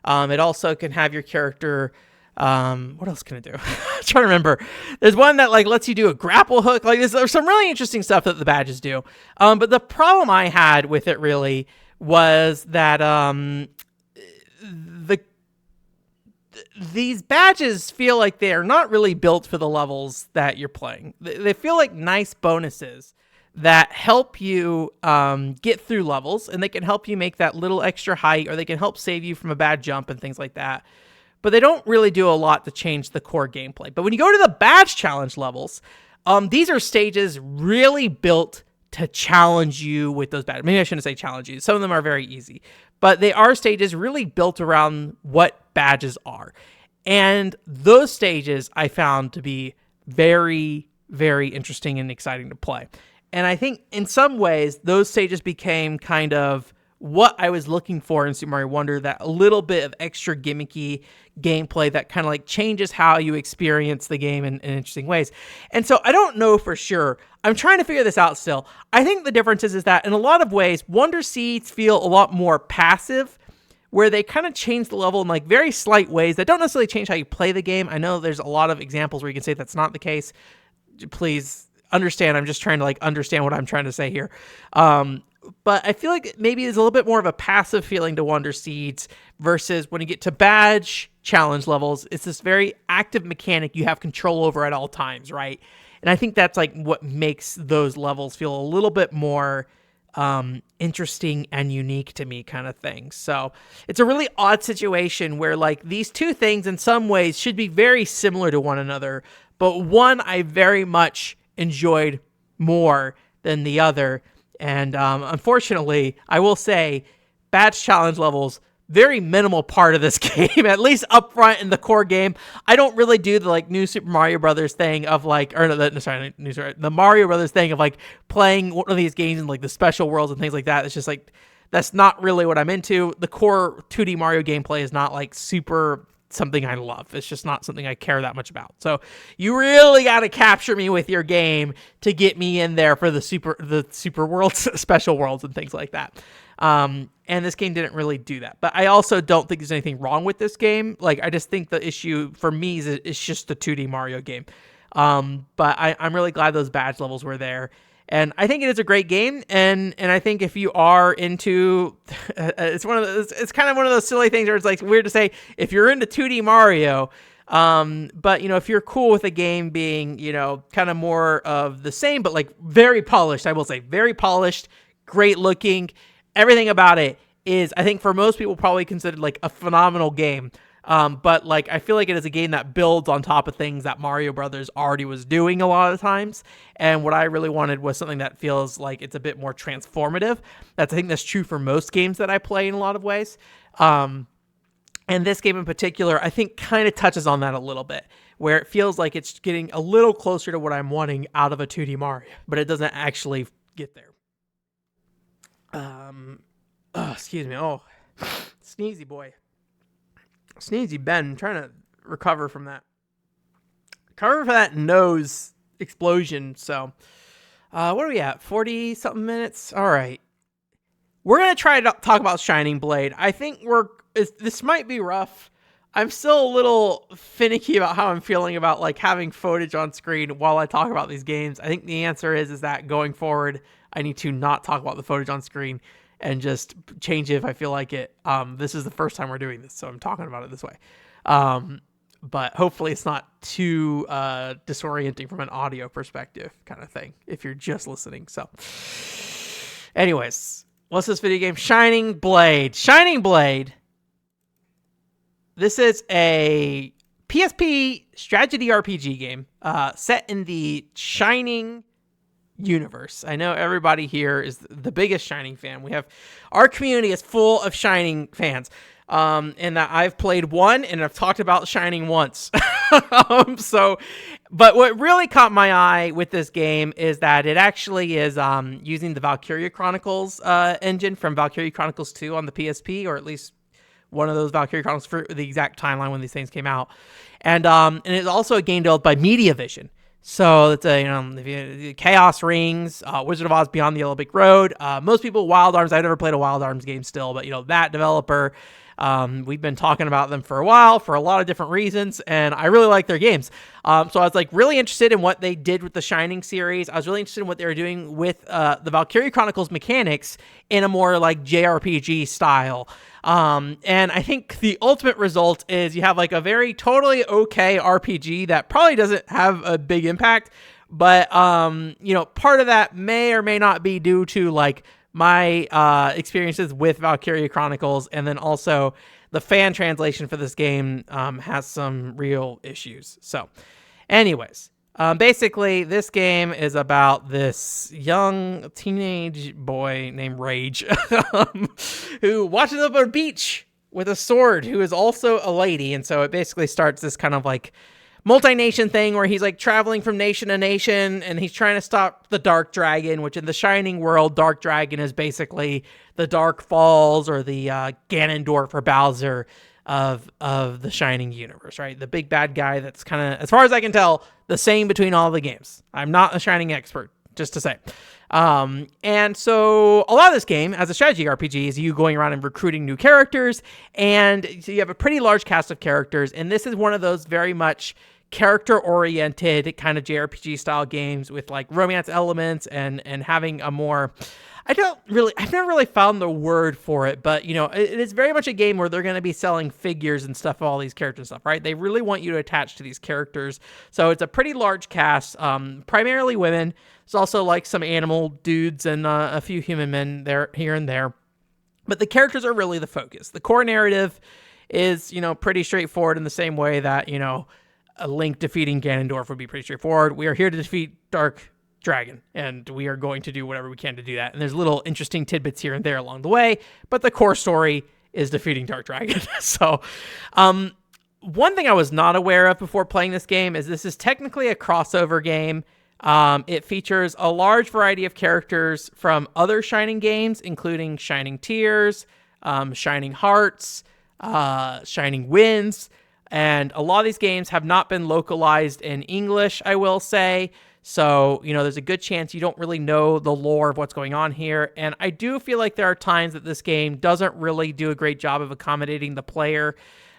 It also can have your character. What else can it do? I'm trying to remember. There's one that like lets you do a grapple hook. Like there's some really interesting stuff that the badges do. But the problem I had with it really was that these badges feel like they are not really built for the levels that you're playing. They feel like nice bonuses that help you get through levels, and they can help you make that little extra height, or they can help save you from a bad jump and things like that. But they don't really do a lot to change the core gameplay. But when you go to the badge challenge levels, these are stages really built to challenge you with those badges. Maybe I shouldn't say challenge you. Some of them are very easy. But they are stages really built around what badges are. And those stages I found to be very, very interesting and exciting to play. And I think in some ways, those stages became kind of what I was looking for in Super Mario Wonder, that a little bit of extra gimmicky gameplay that kind of like changes how you experience the game in interesting ways. And so I don't know for sure. I'm trying to figure this out still. I think the difference is that in a lot of ways, Wonder Seeds feel a lot more passive, where they kind of change the level in like very slight ways that don't necessarily change how you play the game. I know there's a lot of examples where you can say that's not the case. Please understand, I'm just trying to like understand what I'm trying to say here. But I feel like maybe there's a little bit more of a passive feeling to Wonder Seeds versus when you get to badge challenge levels, it's this very active mechanic you have control over at all times, right? And I think that's like what makes those levels feel a little bit more interesting and unique to me kind of thing. So it's a really odd situation where like these two things in some ways should be very similar to one another, but one I very much enjoyed more than the other. And unfortunately, I will say badge challenge levels, very minimal part of this game, at least up front in the core game. I don't really do the like new Super Mario Brothers thing of like, or the Mario Brothers thing of like playing one of these games in like the special worlds and things like that. It's just like, that's not really what I'm into. The core 2D Mario gameplay is not like super something I love. It's just not something I care that much about. So you really got to capture me with your game to get me in there for the super worlds, special worlds and things like that. And this game didn't really do that. But I also don't think there's anything wrong with this game. Like, I just think the issue for me is it's just a 2D Mario game. But I'm really glad those badge levels were there. And I think it is a great game. And I think if you are into, it's kind of one of those silly things where it's like weird to say if you're into 2D Mario, but you know, if you're cool with a game being, you know, kind of more of the same, but like very polished, I will say very polished, great looking. Everything about it is, I think for most people, probably considered like a phenomenal game. But like, I feel like it is a game that builds on top of things that Mario Brothers already was doing a lot of times. And what I really wanted was something that feels like it's a bit more transformative. I think that's true for most games that I play in a lot of ways. And this game in particular, I think kind of touches on that a little bit, where it feels like it's getting a little closer to what I'm wanting out of a 2D Mario, but it doesn't actually get there. Excuse me. Oh, sneezy boy. Sneezy Ben. I'm trying to recover from that. Recover from that nose explosion. So, what are we at? 40 something minutes? All right. We're going to try to talk about Shining Blade. I think this might be rough. I'm still a little finicky about how I'm feeling about like having footage on screen while I talk about these games. I think the answer is that going forward, I need to not talk about the footage on screen and just change it if I feel like it. This is the first time we're doing this, so I'm talking about it this way. But hopefully it's not too disorienting from an audio perspective kind of thing if you're just listening. So anyways, what's this video game? Shining Blade. Shining Blade. This is a PSP strategy RPG game set in the Shining universe. I know everybody here is the biggest Shining fan. Our community is full of Shining fans. And that I've played one and I've talked about Shining once. But what really caught my eye with this game is that it actually is using the Valkyria Chronicles engine from Valkyria Chronicles 2 on the PSP, or at least one of those Valkyria Chronicles for the exact timeline when these things came out. And it's also a game developed by Mediavision. So it's Chaos Rings, Wizard of Oz Beyond the Yellow Brick Road. Most people, Wild Arms. I've never played a Wild Arms game still, but that developer, we've been talking about them for a while for a lot of different reasons, and I really like their games. So I was like really interested in what they did with the Shining series. I was really interested in what they were doing with the Valkyria Chronicles mechanics in a more like JRPG style. And I think the ultimate result is you have like a very totally okay RPG that probably doesn't have a big impact, but part of that may or may not be due to like my experiences with Valkyria Chronicles, and then also the fan translation for this game has some real issues. So anyways, basically this game is about this young teenage boy named Rage who watches up on a beach with a sword, who is also a lady. And so it basically starts this kind of like multi-nation thing where he's like traveling from nation to nation and he's trying to stop the Dark Dragon, which in the Shining world, Dark Dragon is basically the Dark Falls or the Ganondorf or Bowser of the Shining universe, right? The big bad guy that's kind of, as far as I can tell, the same between all the games. I'm not a Shining expert, just to say. And so a lot of this game as a strategy RPG is you going around and recruiting new characters, and so you have a pretty large cast of characters, and this is one of those very much character-oriented kind of JRPG style games with like romance elements and having a more, I've never really found the word for it, but it is very much a game where they're going to be selling figures and stuff of all these characters and stuff, right? They really want you to attach to these characters. So it's a pretty large cast, primarily women. There's also like some animal dudes and a few human men there, here and there. But the characters are really the focus. The core narrative is, pretty straightforward in the same way that, a Link defeating Ganondorf would be pretty straightforward. We are here to defeat Dark Dragon, and we are going to do whatever we can to do that. And there's little interesting tidbits here and there along the way, but the core story is defeating Dark Dragon. So, one thing I was not aware of before playing this game is this is technically a crossover game. It features a large variety of characters from other Shining games, including Shining Tears, Shining Hearts, Shining Winds, and a lot of these games have not been localized in English, I will say. So, there's a good chance you don't really know the lore of what's going on here. And I do feel like there are times that this game doesn't really do a great job of accommodating the player.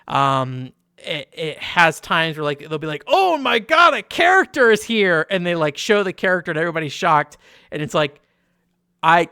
It has times where like they'll be like, oh my god, a character is here, and they like show the character and everybody's shocked, and it's like, I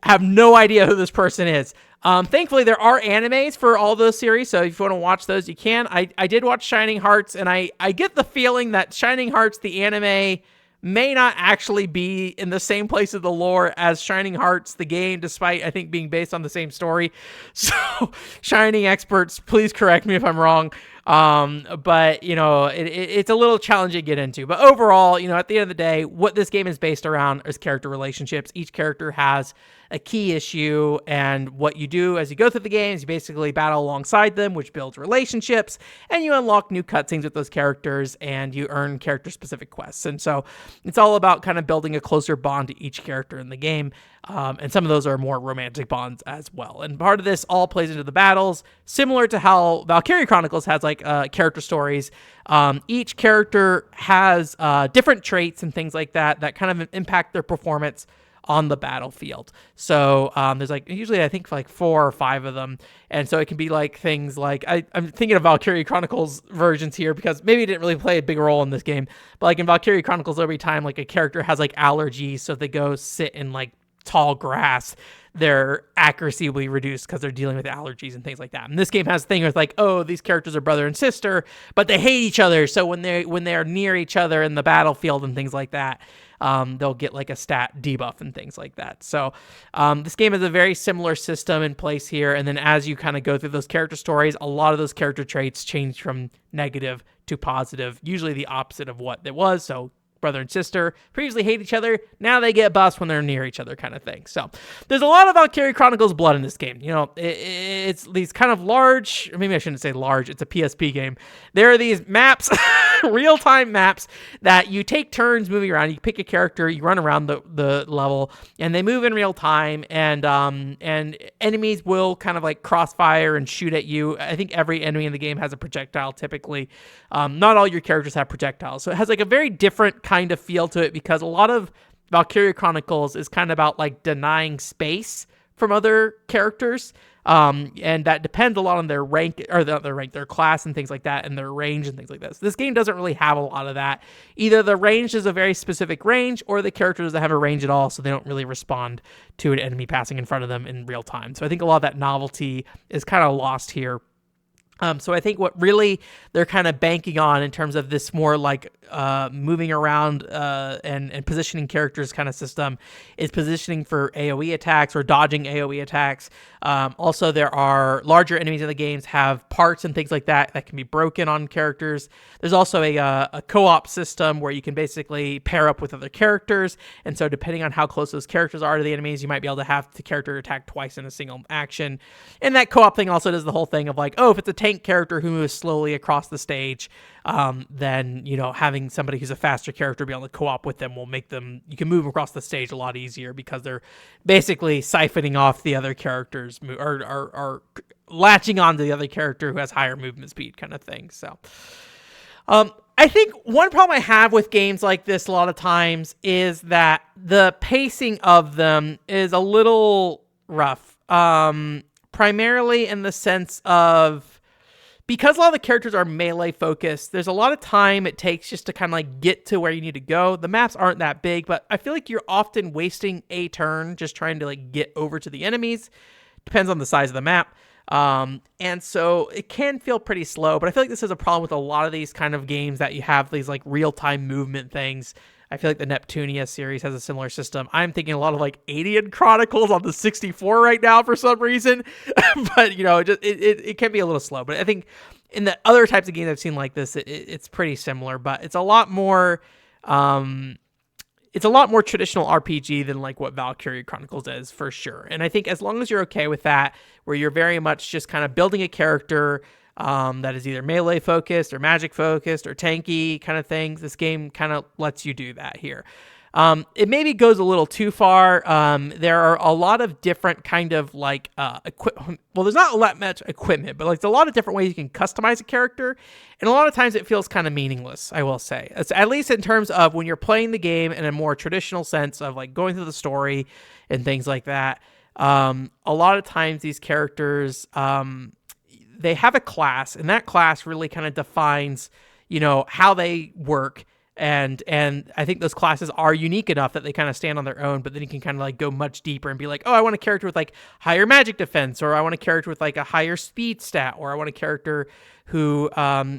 have no idea who this person is. Thankfully there are animes for all those series, so if you want to watch those, you can. I did watch Shining Hearts, and I get the feeling that Shining Hearts, the anime, may not actually be in the same place of the lore as Shining Hearts, the game, despite, I think, being based on the same story. So, Shining experts, please correct me if I'm wrong. But, it's a little challenging to get into. But overall, at the end of the day, what this game is based around is character relationships. Each character has a key issue, and what you do as you go through the game is you basically battle alongside them, which builds relationships, and you unlock new cutscenes with those characters, and you earn character-specific quests. And so it's all about kind of building a closer bond to each character in the game, and some of those are more romantic bonds as well. And part of this all plays into the battles, similar to how Valkyria Chronicles has like character stories. Each character has different traits and things like that kind of impact their performance on the battlefield. So there's like usually I think like 4 or 5 of them, and so it can be like things like I'm thinking of Valkyria Chronicles versions here because maybe it didn't really play a big role in this game, but like in Valkyria Chronicles, every time like a character has like allergies, so if they go sit in like tall grass, their accuracy will be reduced because they're dealing with allergies and things like that. And this game has a thing with like, oh, these characters are brother and sister, but they hate each other, so when they're near each other in the battlefield and things like that, they'll get like a stat debuff and things like that. So this game has a very similar system in place here, and then as you kind of go through those character stories, a lot of those character traits change from negative to positive, usually the opposite of what it was. So brother and sister previously hate each other, now they get buffed when they're near each other kind of thing. So there's a lot of Valkyria Chronicles blood in this game. It's these kind of large, maybe I shouldn't say large, it's a PSP game. There are these maps, real-time maps that you take turns moving around. You pick a character, you run around the level, and they move in real time, and enemies will kind of like crossfire and shoot at you. I think every enemy in the game has a projectile typically. Not all your characters have projectiles, so it has like a very different kind of feel to it, because a lot of Valkyria Chronicles is kind of about like denying space from other characters, and that depends a lot on their rank, or their class and things like that, and their range and things like this. This game doesn't really have a lot of that. Either the range is a very specific range, or the character doesn't have a range at all, so they don't really respond to an enemy passing in front of them in real time. So I think a lot of that novelty is kind of lost here. So I think what really they're kind of banking on in terms of this more like moving around and positioning characters kind of system is positioning for AoE attacks or dodging AoE attacks. Also, there are larger enemies in the games have parts and things like that can be broken on characters. There's also a co-op system where you can basically pair up with other characters, and so depending on how close those characters are to the enemies, you might be able to have the character attack twice in a single action. And that co-op thing also does the whole thing of like, oh, if it's a tank character who moves slowly across the stage, then having somebody who's a faster character be able to co-op with them will make them, you can move across the stage a lot easier, because they're basically siphoning off the other characters or latching on to the other character who has higher movement speed kind of thing. So I think one problem I have with games like this a lot of times is that the pacing of them is a little rough, primarily in the sense of because a lot of the characters are melee focused, there's a lot of time it takes just to kind of like get to where you need to go. The maps aren't that big, but I feel like you're often wasting a turn just trying to like get over to the enemies. Depends on the size of the map. And so it can feel pretty slow, but I feel like this is a problem with a lot of these kind of games that you have these like real-time movement things. I feel like the Neptunia series has a similar system. I'm thinking a lot of like Alien Chronicles on the 64 right now for some reason, but you know, it can be a little slow. But I think in the other types of games I've seen like this, it's pretty similar, but it's a lot more, traditional RPG than like what Valkyria Chronicles is for sure. And I think as long as you're okay with that, where you're very much just kind of building a character that is either melee focused or magic focused or tanky kind of things, this game kind of lets you do that here. It maybe goes a little too far. There are a lot of different kind of like equipment. Well, there's not a lot much equipment, but like there's a lot of different ways you can customize a character, and a lot of times it feels kind of meaningless, I will say. It's, at least in terms of when you're playing the game in a more traditional sense of like going through the story and things like that. A lot of times these characters, they have a class, and that class really kind of defines, you know, how they work. And I think those classes are unique enough that they kind of stand on their own, but then you can kind of like go much deeper and be like, oh, I want a character with like higher magic defense, or I want a character with like a higher speed stat, or I want a character who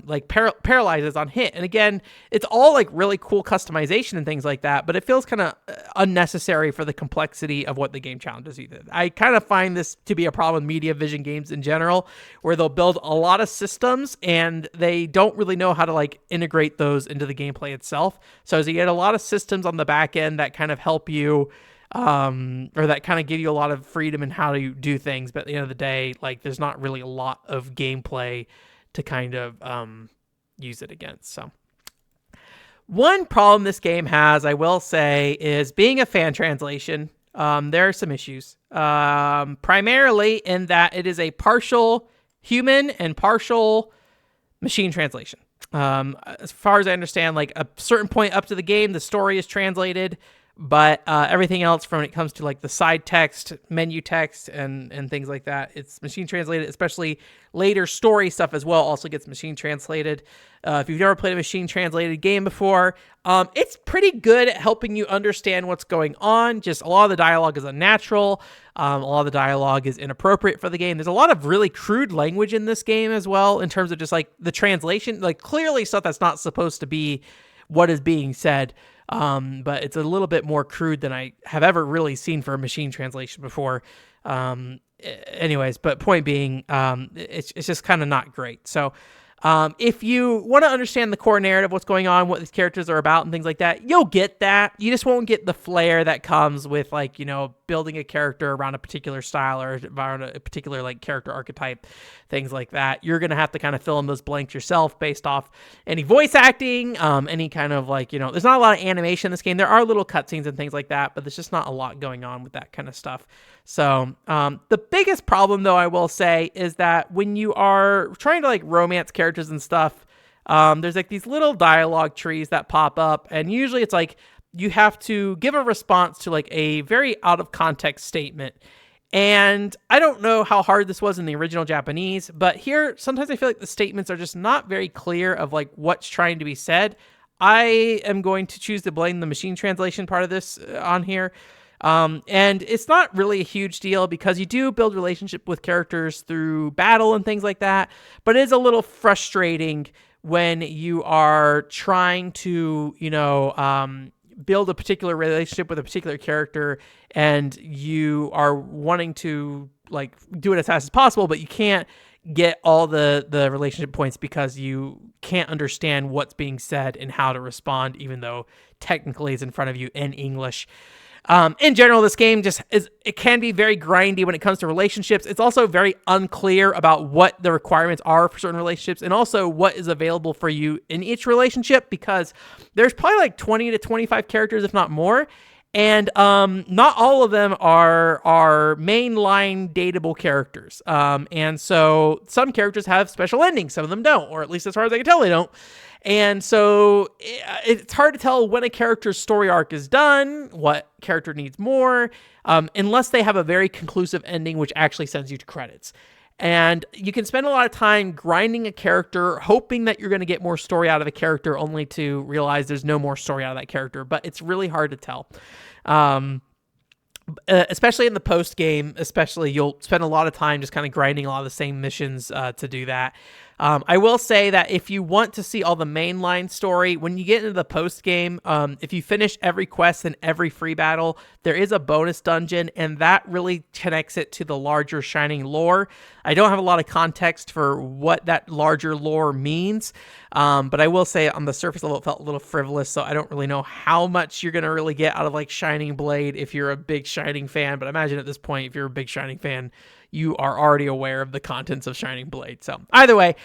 like paralyzes on hit. And again, it's all like really cool customization and things like that, but it feels kind of unnecessary for the complexity of what the game challenges you with. I kind of find this to be a problem with media vision games in general, where they'll build a lot of systems and they don't really know how to like integrate those into the gameplay itself. So as you get a lot of systems on the back end that kind of help you, or that kind of give you a lot of freedom in how to do things, but at the end of the day, like there's not really a lot of gameplay to kind of use it against. So one problem this game has, I will say, is being a fan translation. There are some issues, primarily in that it is a partial human and partial machine translation. As far as I understand, like a certain point up to the game, the story is translated, but everything else from when it comes to like the side text, menu text, and things like that, it's machine translated. Especially later story stuff as well also gets machine translated. If you've never played a machine translated game before, it's pretty good at helping you understand what's going on. Just a lot of the dialogue is unnatural. A lot of the dialogue is inappropriate for the game. There's a lot of really crude language in this game as well, in terms of just like the translation, like clearly stuff that's not supposed to be what is being said. But it's a little bit more crude than I have ever really seen for a machine translation before. Anyways, but point being, it's just kind of not great. So, if you want to understand the core narrative, what's going on, what these characters are about and things like that, you'll get that. You just won't get the flair that comes with like, you know, building a character around a particular style or around a particular like character archetype, things like that. You're going to have to kind of fill in those blanks yourself based off any voice acting, any kind of like, you know, there's not a lot of animation in this game. There are little cutscenes and things like that, but there's just not a lot going on with that kind of stuff. So, the biggest problem though, I will say, is that when you are trying to like romance characters and stuff, there's like these little dialogue trees that pop up, and usually it's like you have to give a response to like a very out of context statement. And I don't know how hard this was in the original Japanese, but here sometimes I feel like the statements are just not very clear of like what's trying to be said. I am going to choose to blame the machine translation part of this on here. And it's not really a huge deal because you do build relationship with characters through battle and things like that, but it is a little frustrating when you are trying to, you know, build a particular relationship with a particular character and you are wanting to like do it as fast as possible, but you can't get all the relationship points because you can't understand what's being said and how to respond, even though technically it's in front of you in English. In general, this game it can be very grindy when it comes to relationships. It's also very unclear about what the requirements are for certain relationships and also what is available for you in each relationship, because there's probably like 20 to 25 characters, if not more. And not all of them are mainline dateable characters. And so some characters have special endings, some of them don't, or at least as far as I can tell, they don't. And so it's hard to tell when a character's story arc is done, what character needs more, unless they have a very conclusive ending, which actually sends you to credits. And you can spend a lot of time grinding a character, hoping that you're going to get more story out of a character, only to realize there's no more story out of that character. But it's really hard to tell. Especially in the post game, you'll spend a lot of time just kind of grinding a lot of the same missions to do that. I will say that if you want to see all the mainline story, when you get into the post game, if you finish every quest and every free battle, there is a bonus dungeon, and that really connects it to the larger Shining lore. I don't have a lot of context for what that larger lore means, but I will say on the surface level, it felt a little frivolous, so I don't really know how much you're going to really get out of like Shining Blade if you're a big Shining fan, but I imagine at this point, if you're a big Shining fan, you are already aware of the contents of Shining Blade. So either way,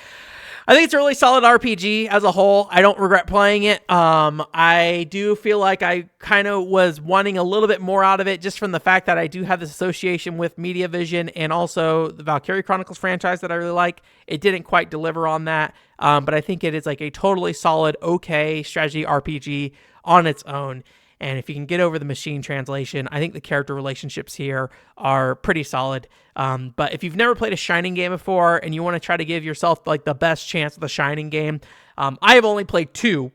I think it's a really solid RPG as a whole. I don't regret playing it. I do feel like I kind of was wanting a little bit more out of it just from the fact that I do have this association with MediaVision and also the Valkyria Chronicles franchise that I really like. It didn't quite deliver on that, but I think it is like a totally solid, okay strategy RPG on its own. And if you can get over the machine translation, I think the character relationships here are pretty solid. But if you've never played a Shining game before and you want to try to give yourself like the best chance of the Shining game, I have only played 2.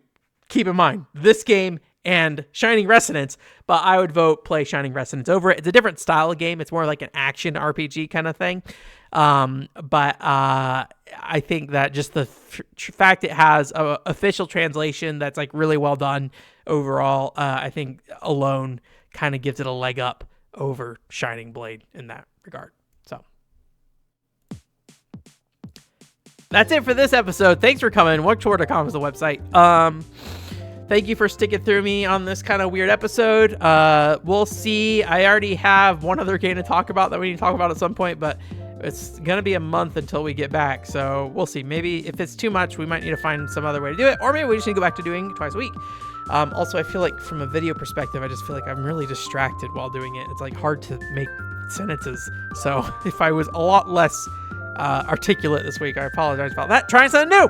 Keep in mind, this game and Shining Resonance, but I would vote play Shining Resonance over it. It's a different style of game. It's more like an action RPG kind of thing. But I think that just the fact it has an official translation that's like really well done overall, I think alone kind of gives it a leg up over Shining Blade in that regard. So that's it for this episode. Thanks for coming. WhatChore.com is the website. Thank you for sticking through me on this kind of weird episode. We'll see. I already have one other game to talk about that we need to talk about at some point, but it's going to be a month until we get back. So we'll see. Maybe if it's too much, we might need to find some other way to do it. Or maybe we just need to go back to doing it twice a week. Also, I feel like from a video perspective, I just feel like I'm really distracted while doing it. It's like hard to make sentences. So if I was a lot less articulate this week, I apologize about that. Trying something new.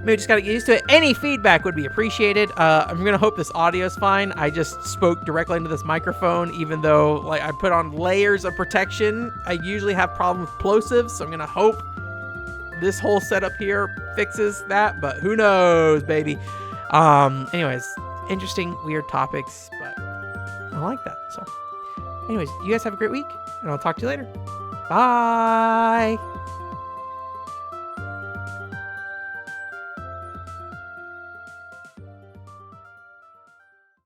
Maybe just got to get used to it. Any feedback would be appreciated. I'm going to hope this audio is fine. I just spoke directly into this microphone, even though like I put on layers of protection. I usually have problems with plosives, so I'm going to hope this whole setup here fixes that, but who knows, baby. Anyways, interesting, weird topics, but I like that. So anyways, you guys have a great week, and I'll talk to you later. Bye.